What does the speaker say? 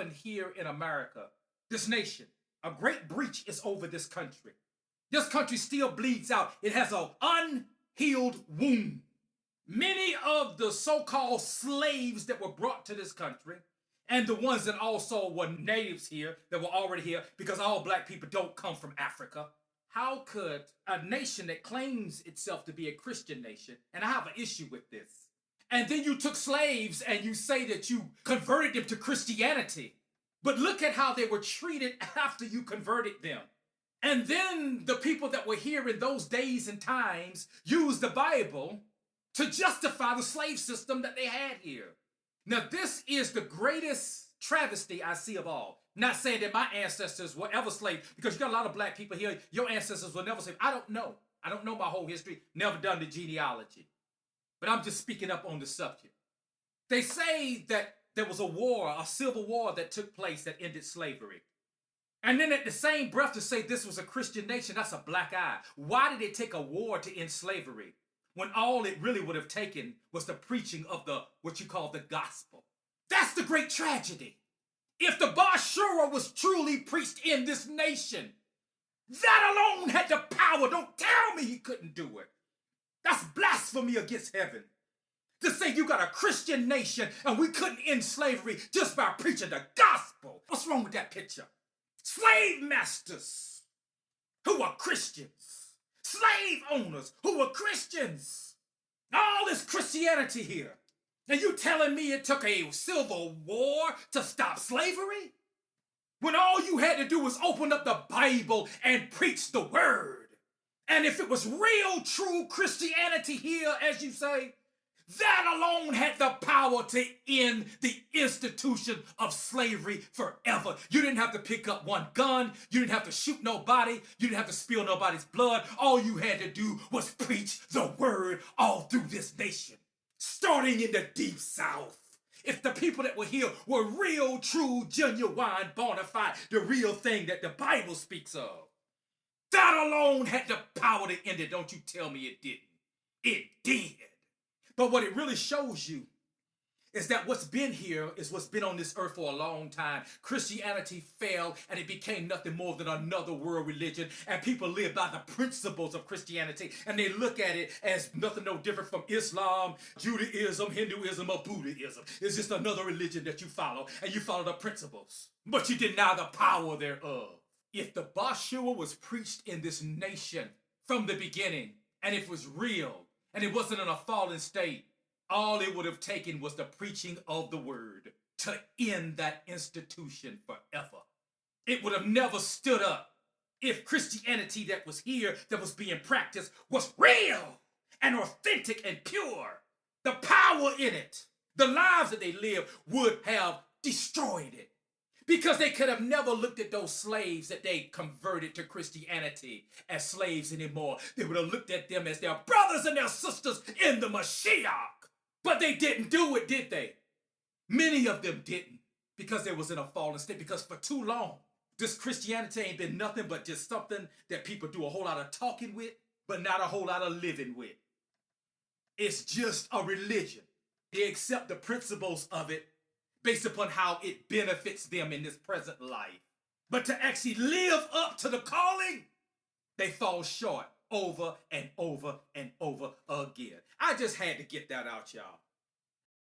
happened here in America, this nation, a great breach is over this country. This country still bleeds out. It has an unhealed wound. Many of the so-called slaves that were brought to this country, and the ones that also were natives here, that were already here, because all black people don't come from Africa. How could a nation that claims itself to be a Christian nation, and I have an issue with this, and then you took slaves and you say that you converted them to Christianity, but look at how they were treated after you converted them. And then the people that were here in those days and times used the Bible to justify the slave system that they had here. Now, this is the greatest travesty I see of all. Not saying that my ancestors were ever slaves, because you got a lot of black people here, your ancestors were never slaves. I don't know. I don't know my whole history, never done the genealogy. But I'm just speaking up on the subject. They say that there was a war, a civil war that took place that ended slavery. And then at the same breath to say this was a Christian nation, that's a black eye. Why did it take a war to end slavery when all it really would have taken was the preaching of what you call the gospel? That's the great tragedy. If the Bashura was truly preached in this nation, that alone had the power. Don't tell me he couldn't do it. That's blasphemy against heaven. To say you got a Christian nation and we couldn't end slavery just by preaching the gospel. What's wrong with that picture? Slave masters who are Christians. Slave owners who are Christians. All this Christianity here. And you telling me it took a civil war to stop slavery? When all you had to do was open up the Bible and preach the word. And if it was real, true Christianity here, as you say, that alone had the power to end the institution of slavery forever. You didn't have to pick up one gun. You didn't have to shoot nobody. You didn't have to spill nobody's blood. All you had to do was preach the word all through this nation, starting in the deep South. If the people that were here were real, true, genuine, bona fide, the real thing that the Bible speaks of, that alone had the power to end it. Don't you tell me it didn't. It did. But what it really shows you is that what's been here is what's been on this earth for a long time. Christianity fell and it became nothing more than another world religion. And people live by the principles of Christianity. And they look at it as nothing no different from Islam, Judaism, Hinduism, or Buddhism. It's just another religion that you follow. And you follow the principles. But you deny the power thereof. If the Bashua was preached in this nation from the beginning, and it was real, and it wasn't in a fallen state, all it would have taken was the preaching of the word to end that institution forever. It would have never stood up if Christianity that was here, that was being practiced, was real and authentic and pure. The power in it, the lives that they lived would have destroyed it. Because they could have never looked at those slaves that they converted to Christianity as slaves anymore. They would have looked at them as their brothers and their sisters in the Mashiach. But they didn't do it, did they? Many of them didn't, because they was in a fallen state. Because for too long, this Christianity ain't been nothing but just something that people do a whole lot of talking with, but not a whole lot of living with. It's just a religion. They accept the principles of it based upon how it benefits them in this present life. But to actually live up to the calling, they fall short over and over and over again. I just had to get that out, y'all.